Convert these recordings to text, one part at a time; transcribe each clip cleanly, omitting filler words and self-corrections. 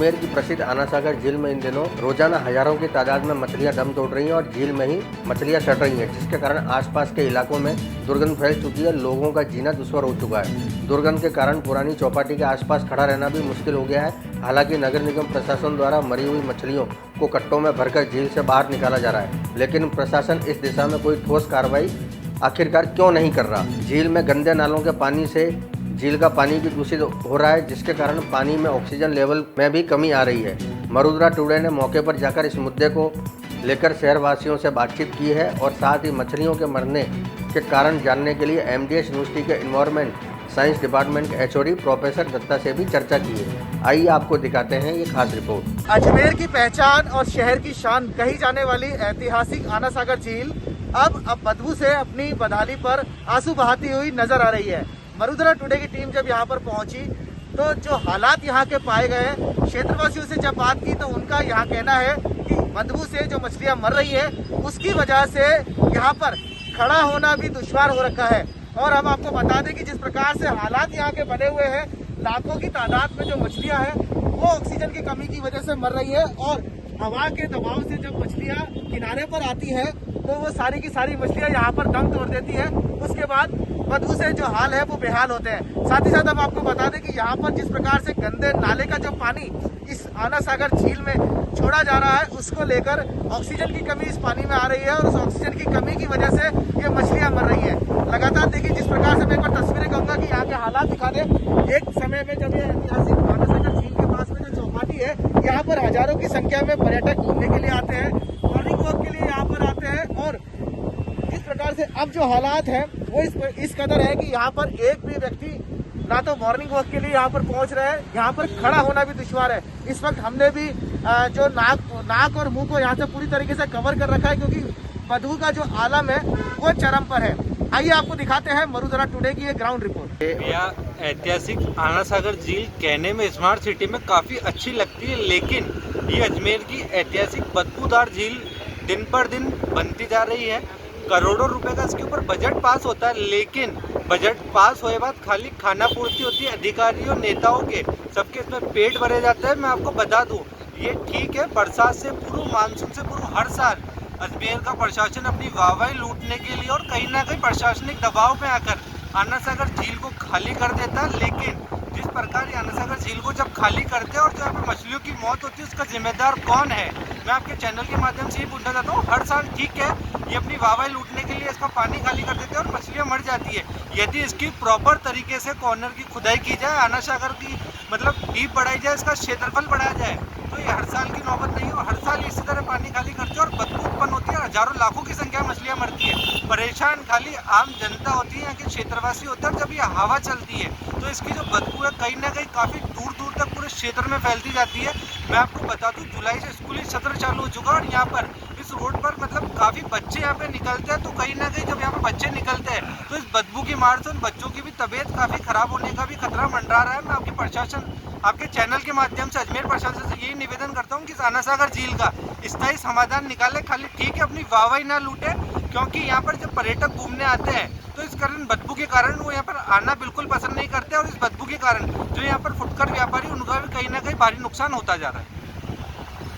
अजमेर की प्रसिद्ध आना सागर झील में इन दिनों रोजाना हजारों की तादाद में मछलियां दम तोड़ रही हैं और झील में ही मछलियां सड़ रही हैं, जिसके कारण आसपास के इलाकों में दुर्गंध फैल चुकी है। लोगों का जीना दुश्वार हो चुका है। दुर्गंध के कारण पुरानी चौपाटी के आसपास खड़ा रहना भी मुश्किल हो गया है। हालांकि नगर निगम प्रशासन द्वारा मरी हुई मछलियों को कट्टों में भरकर झील से बाहर निकाला जा रहा है, लेकिन प्रशासन इस दिशा में कोई ठोस कार्रवाई आखिरकार क्यों नहीं कर रहा। झील में गंदे नालों के पानी से झील का पानी भी दूषित हो रहा है, जिसके कारण पानी में ऑक्सीजन लेवल में भी कमी आ रही है। मरुद्रा टुडे ने मौके पर जाकर इस मुद्दे को लेकर शहरवासियों से बातचीत की है और साथ ही मछलियों के मरने के कारण जानने के लिए एमडीएस यूनिवर्सिटी के एनवायरमेंट साइंस डिपार्टमेंट के एचओडी प्रोफेसर दत्ता से भी चर्चा की है। आइए आपको दिखाते हैं ये खास रिपोर्ट। अजमेर की पहचान और शहर की शान कही जाने वाली ऐतिहासिक आना सागर झील अब बदबू से अपनी बदहाली पर आंसू बहाती हुई नजर आ रही है। मरुद्रा टुडे की टीम जब यहाँ पर पहुंची तो जो हालात यहाँ के पाए गए, क्षेत्रवासियों से जब बात की तो उनका यहाँ कहना है कि बदबू से जो मछलियाँ मर रही है उसकी वजह से यहाँ पर खड़ा होना भी दुश्वार हो रखा है। और हम आपको बता दें कि जिस प्रकार से हालात यहाँ के बने हुए हैं, लाखों की तादाद में जो मछलियाँ हैं वो ऑक्सीजन की कमी की वजह से मर रही है और हवा के दबाव से जब मछलियाँ किनारे पर आती है तो वो सारी की सारी मछलियाँ यहाँ पर दम तोड़ देती है। उसके बाद बदबू से जो हाल है वो बेहाल होते हैं। साथ ही साथ हम आपको बता दें कि यहाँ पर जिस प्रकार से गंदे नाले का जो पानी इस आना सागर झील में छोड़ा जा रहा है, उसको लेकर ऑक्सीजन की कमी इस पानी में आ रही है और उस ऑक्सीजन की कमी की वजह से ये मछलियाँ मर रही है। लगातार देखिए जिस प्रकार से मैं एक बार तस्वीरें कहूँगा कि यहाँ के हालात दिखा दें। एक समय में जब ये ऐतिहासिक आना सागर झील के पास में जो चौपाटी है, यहाँ पर हजारों की संख्या में पर्यटक घूमने के लिए आते हैं, मॉर्निंग वॉक के लिए यहाँ पर आते हैं। और जिस प्रकार से अब जो हालात हैं वो इस कदर है कि यहाँ पर एक भी व्यक्ति ना तो मॉर्निंग वॉक के लिए यहाँ पर पहुँच रहे हैं, यहाँ पर खड़ा होना भी दुश्वार है। इस वक्त हमने भी जो नाक और मुंह को यहाँ से पूरी तरीके से कवर कर रखा है, क्योंकि बदबू का जो आलम है वो चरम पर है। आइए आपको दिखाते हैं मरुद्रा टुडे की एक ग्राउंड रिपोर्ट। ऐतिहासिक आना सागर झील कहने में स्मार्ट सिटी में काफ़ी अच्छी लगती है, लेकिन ये अजमेर की ऐतिहासिक बदबूदार झील दिन पर दिन बनती जा रही है। करोड़ों रुपए का इसके ऊपर बजट पास होता है, लेकिन बजट पास होए बाद खाली खाना पूर्ति होती है अधिकारियों नेताओं के, सबके इसमें पेट भरे जाते हैं। मैं आपको बता दूं, ये ठीक है, बरसात से पूर्व, मानसून से पूर्व हर साल अजमेर का प्रशासन अपनी वाहवाही लूटने के लिए और कहीं ना कहीं प्रशासनिक दबाव में आकर आना सागर झील को खाली कर देता है। लेकिन जिस प्रकार आना सागर झील को जब खाली करते हैं और जहाँ पे मछलियों की मौत होती है, उसका जिम्मेदार कौन है? मैं आपके चैनल के माध्यम से ही पूछना चाहता हूँ। हर साल ठीक है, ये अपनी वाहवाही लूटने के लिए इसका पानी खाली कर देते हैं और मछलियाँ मर जाती है। यदि इसकी प्रॉपर तरीके से कॉर्नर की खुदाई की जाए, आना सागर की मतलब डीप बढ़ाई जाए, इसका क्षेत्रफल बढ़ाया जाए, तो ये हर साल की नौबत नहीं हो। हर साल इसी तरह पानी खाली करते हैं और बदबू उत्पन्न होती है, हजारों लाखों की संख्या में मछलियाँ मरती है। परेशान खाली आम जनता होती है, यहाँ के क्षेत्रवासी होते हैं। जब ये हवा चलती है तो इसकी जो बदबू है कहीं ना कहीं काफ़ी दूर दूर तक पूरे क्षेत्र में फैलती जाती है। मैं आपको बता दूं, जुलाई से स्कूली सत्र चालू हो चुका है और यहाँ पर इस रोड पर मतलब काफ़ी बच्चे यहाँ पे निकलते हैं। तो कहीं ना कहीं जब यहाँ पे बच्चे निकलते हैं तो इस बदबू की मार से उन बच्चों की भी तबीयत काफ़ी खराब होने का भी खतरा मंडरा रहा है। मैं आपके प्रशासन, आपके चैनल के माध्यम से अजमेर प्रशासन से यही निवेदन करता हूँ कि आना सागर झील का स्थायी समाधान निकाले। खाली ठीक है, अपनी वाहवाही ना लूटे, क्योंकि यहाँ पर जब पर्यटक घूमने आते हैं तो इस कारण बदबू के कारण वो यहाँ पर आना बिल्कुल पसंद नहीं करते और इस बदबू के कारण जो यहाँ पर फुटकर व्यापारी, उनका भी कहीं ना कहीं भारी नुकसान होता जा रहा है।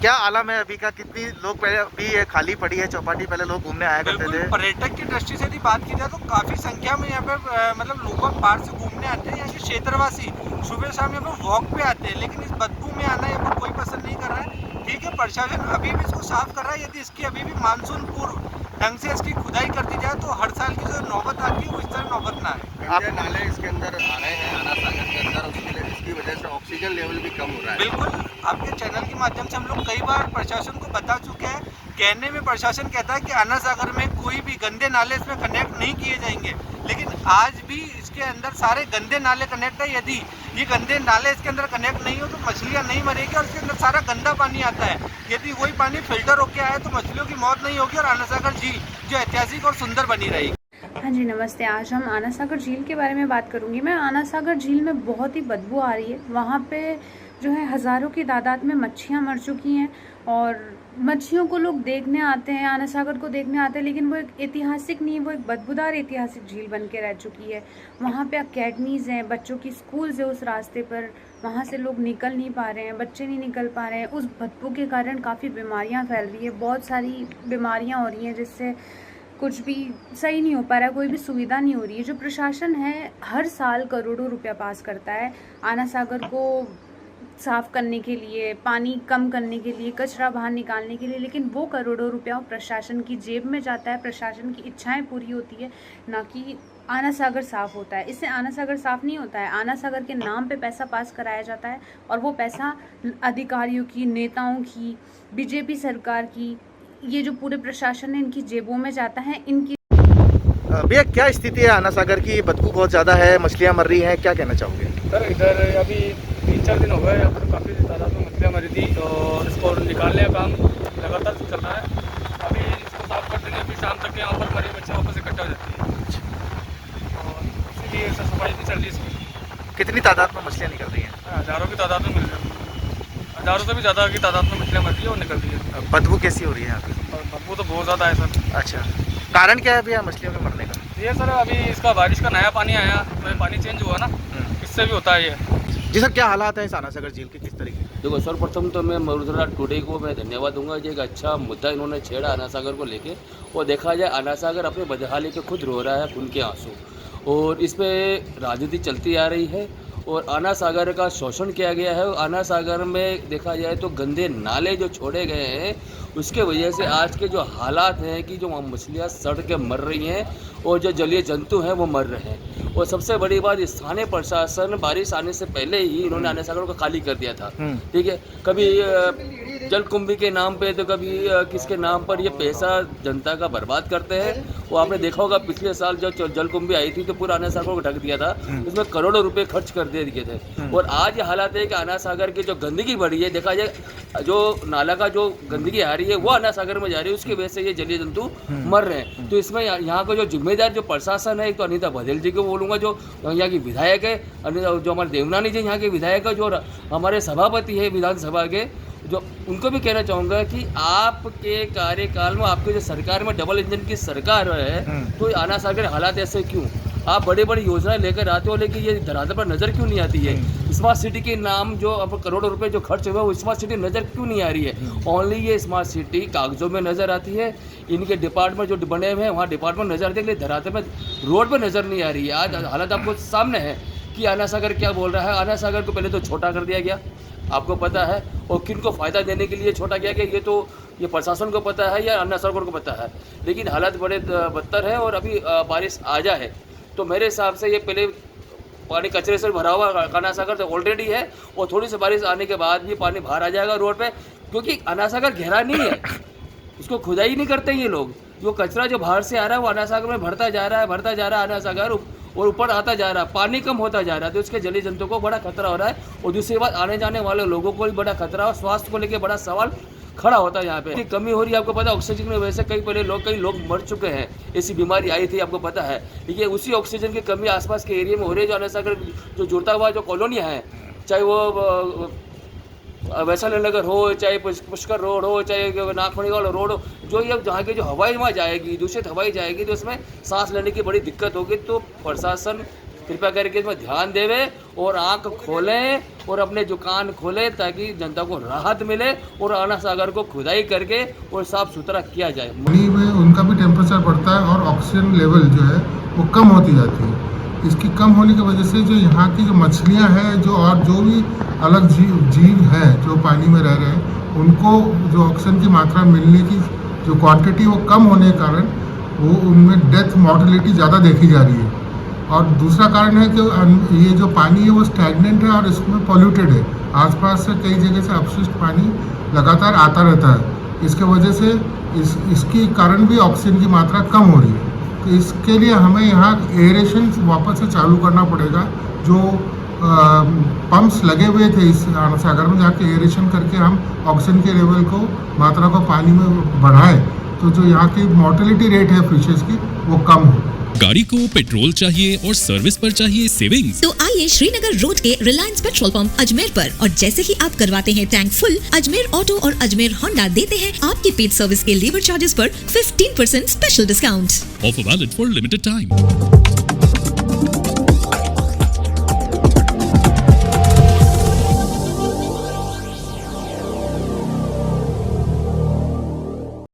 क्या आलम है अभी का? कितनी लोग पहले अभी ये खाली पड़ी है चौपाटी, पहले लोग घूमने आया करते थे। पर्यटक की दृष्टि से यदि बात की जाए तो काफी संख्या में यहाँ पे मतलब लोग बाहर से घूमने आते हैं। यहाँ के क्षेत्रवासी सुबह शाम यहाँ पर वॉक पे आते हैं, लेकिन इस बदबू में आना यहाँ पर कोई पसंद नहीं कर रहा है। ठीक है, प्रशासन अभी भी इसको साफ कर रहा है। यदि इसकी अभी भी मानसून पूर्व ढंग से इसकी खुदाई कर दी जाए तो हर साल की जो नौबत आती है वो इस तरह नौबत ना आए। आप नाले इसके अंदर आ रहे हैं आना सागर के अंदर, इसकी वजह से ऑक्सीजन लेवल भी कम हो रहा है। बिल्कुल, आपके चैनल के माध्यम से हम लोग कई बार प्रशासन को बता चुके हैं। कहने में प्रशासन कहता है कि आना सागर में कोई भी गंदे नाले इसमें कनेक्ट नहीं किए जाएंगे, लेकिन आज भी इसके अंदर सारे गंदे नाले कनेक्ट है। यदि ये गंदे नाले इसके अंदर कनेक्ट नहीं हो तो मछलियाँ नहीं मरेगी और इसके अंदर सारा गंदा पानी आता है। यदि वही पानी फिल्टर होकर आए तो मछलियों की मौत नहीं होगी और आना सागर झील जो ऐतिहासिक और सुंदर बनी रहेगी। हाँ जी, नमस्ते। आज हम आना सागर झील के बारे में बात करूंगी मैं। आना सागर झील में बहुत ही बदबू आ रही है। वहाँ पे जो है हज़ारों की तादाद में मच्छियाँ मर चुकी हैं और मच्छियों को लोग देखने आते हैं, आना सागर को देखने आते हैं, लेकिन वो एक ऐतिहासिक नहीं, वो एक बदबूदार ऐतिहासिक झील बन के रह चुकी है। वहाँ पे अकेडमीज़ हैं, बच्चों की स्कूल्स है उस रास्ते पर, वहाँ से लोग निकल नहीं पा रहे हैं, बच्चे नहीं निकल पा रहे हैं। उस बदबू के कारण काफ़ी बीमारियाँ फैल रही है, बहुत सारी बीमारियाँ हो रही हैं, जिससे कुछ भी सही नहीं हो पा रहा है, कोई भी सुविधा नहीं हो रही है। जो प्रशासन है हर साल करोड़ों रुपया पास करता है आना सागर को साफ़ करने के लिए, पानी कम करने के लिए, कचरा बाहर निकालने के लिए, लेकिन वो करोड़ों रुपया प्रशासन की जेब में जाता है, प्रशासन की इच्छाएं पूरी होती है, ना कि आना सागर साफ़ होता है। इससे आना सागर साफ़ नहीं होता है, आना सागर के नाम पे पैसा पास कराया जाता है और वो पैसा अधिकारियों की, नेताओं की, बीजेपी सरकार की, ये जो पूरे प्रशासन है इनकी जेबों में जाता है। इनकी भैया क्या स्थिति है आना सागर की? बदबू बहुत ज़्यादा है, मछलियाँ मर रही हैं, क्या कहना चाहोगे? सर इधर अभी 3-4 दिन हो गए, यहाँ पर काफ़ी तादाद में मछलियाँ मरी थी और इसको निकालने का काम लगातार चल रहा है। अभी इसको साफ कर देंगे, अभी शाम तक यहाँ पर मरी मछलियाँ वापस इकट्ठा हो जाती है और इसीलिए सफाई भी चल रही है इसकी। कितनी तादाद में मछलियाँ निकल रही हैं? हज़ारों की तादाद में मिल रही है, हज़ारों से भी ज़्यादा की तादाद में मछलियाँ मर रही है और निकल रही है। बदबू कैसी हो रही है यहाँ पे? और बदबू तो बहुत ज़्यादा है सर। अच्छा, कारण क्या है भैया मछलियों के मरने का? ये सर अभी इसका बारिश का नया पानी आया तो ये पानी चेंज हुआ ना, इससे भी होता है ये। जी सर, क्या हालात है इस आना सागर झील के, किस तरीके? देखो सर्वप्रथम तो मैं मरुधरा टुडे को मैं धन्यवाद दूंगा, जो एक अच्छा मुद्दा इन्होंने छेड़ा आना सागर को लेके। और देखा जाए आना सागर अपने बदहाली पे खुद रो रहा है खून के आंसू, और इस पे राजनीति चलती आ रही है और आना सागर का शोषण किया गया है। आना सागर में देखा जाए तो गंदे नाले जो छोड़े गए हैं, उसके वजह से आज के जो हालात हैं कि जो मछलियाँ सड़ के मर रही हैं और जो जलीय जंतु हैं वो मर रहे हैं। और सबसे बड़ी बात, स्थानीय प्रशासन बारिश आने से पहले ही इन्होंने आना सागर को खाली कर दिया था। ठीक है, कभी जलकुंभी के नाम पे तो कभी किसके नाम पर ये पैसा जनता का बर्बाद करते हैं। वो आपने देखा होगा पिछले साल जब जलकुंभी आई थी तो पूरा आना सागर को ढक दिया था, उसमें करोड़ों रुपए खर्च कर दिए थे। और आज ये हालात है कि आना सागर की जो गंदगी बढ़ी है, देखा जाए जो नाला का जो गंदगी आ रही है वो आना सागर में जा रही है, उसकी वजह से ये जलीय जंतु मर रहे हैं। तो इसमें यहाँ का जो जिम्मेदार जो प्रशासन है, एक तो अनीता बघेल जी को बोलूँगा जो यहाँ की विधायक है, जो हमारे देवनानी जी यहाँ के विधायक है, जो हमारे सभापति है विधानसभा के, जो उनको भी कहना चाहूँगा कि आपके कार्यकाल में, आपके जो सरकार में डबल इंजन की सरकार है, तो आना सागर हालात ऐसे क्यों? आप बड़े बड़ी योजनाएं लेकर आते हो, लेकिन ये धरातल पर नज़र क्यों नहीं आती है? स्मार्ट सिटी के नाम जो अब करोड़ों रुपए जो खर्च हुए वो स्मार्ट सिटी नज़र क्यों नहीं आ रही है? ओनली ये स्मार्ट सिटी कागजों में नज़र आती है, इनके डिपार्टमेंट जो बने हुए हैं वहाँ डिपार्टमेंट नज़र आती है, लेकिन धरातल पर रोड पर नज़र नहीं आ रही है। आज हालात आपको सामने है कि आना सागर क्या बोल रहा है। आना सागर को पहले तो छोटा कर दिया गया, आपको पता है, और किन को फ़ायदा देने के लिए छोटा किया गया ये प्रशासन को पता है या आना सागर को पता है। लेकिन हालात बड़े बदतर है और अभी बारिश आ जाए तो मेरे हिसाब से ये पहले पानी कचरे से भरा हुआ आना सागर तो ऑलरेडी है, और थोड़ी सी बारिश आने के बाद भी पानी बाहर आ जाएगा रोड पे, क्योंकि आना सागर गहरा नहीं है, उसको खुदाई नहीं करते ये लोग। जो कचरा जो बाहर से आ रहा है वो आना सागर में भरता जा रहा है आना सागर, और ऊपर आता जा रहा है, पानी कम होता जा रहा है, तो उसके जलीय जंतु को बड़ा खतरा हो रहा है। और दूसरी बात, आने जाने वाले लोगों को भी बड़ा खतरा और स्वास्थ्य को लेकर बड़ा सवाल खड़ा होता है। यहाँ पे कमी हो रही है, आपको पता है, ऑक्सीजन की वजह से कई लोग मर चुके हैं, ऐसी बीमारी आई थी, आपको पता है। ठीक है, उसी ऑक्सीजन की कमी आसपास के एरिया में हो रही है। जो आना सागर जो जुड़ता हुआ जो कॉलोनियाँ हैं, चाहे वो वैशाली नगर हो, चाहे पुष्कर रोड हो, चाहे नागमणि वाला रोड हो, जो ये जहाँ की जो हवाई वहाँ जाएगी, दूषित हवाई जाएगी, तो उसमें सांस लेने की बड़ी दिक्कत होगी। तो प्रशासन कृपया करके इसमें ध्यान देवे और आंख खोलें और अपने जो कान खोले, ताकि जनता को राहत मिले और आना सागर को खुदाई करके और साफ सुथरा किया जाए। पानी में उनका भी टेम्परेचर बढ़ता है और ऑक्सीजन लेवल जो है वो कम होती जाती है। इसकी कम होने की वजह से जो यहाँ की जो मछलियाँ हैं, जो और जो भी अलग जीव हैं जो पानी में रह रहे हैं, उनको जो ऑक्सीजन की मात्रा मिलने की जो क्वांटिटी वो कम होने के कारण वो उनमें डेथ मॉर्टेलिटी ज़्यादा देखी जा रही है। और दूसरा कारण है कि ये जो पानी है वो स्टैग्नेंट है और इसमें पॉल्यूटेड है। आसपास से कई जगह से अपशिष्ट पानी लगातार आता रहता है, इसके वजह से इसके कारण भी ऑक्सीजन की मात्रा कम हो रही है। तो इसके लिए हमें यहाँ एयरेशन वापस से चालू करना पड़ेगा। जो पंप्स लगे हुए थे इस आना सागर में, जाके एयरेशन करके हम ऑक्सीजन के लेवल को, मात्रा को पानी में बढ़ाएं, तो जो यहाँ की मॉर्टेलिटी रेट है फिशेस की वो कम हो। गाड़ी को पेट्रोल चाहिए और सर्विस पर चाहिए सेविंग्स, तो आइए श्रीनगर रोड के रिलायंस पेट्रोल पंप अजमेर पर, और जैसे ही आप करवाते हैं टैंक फुल, अजमेर ऑटो और अजमेर होंडा देते हैं आपकी पेड सर्विस के लेबर चार्जेस पर 15% special discount. Offer valid for limited time.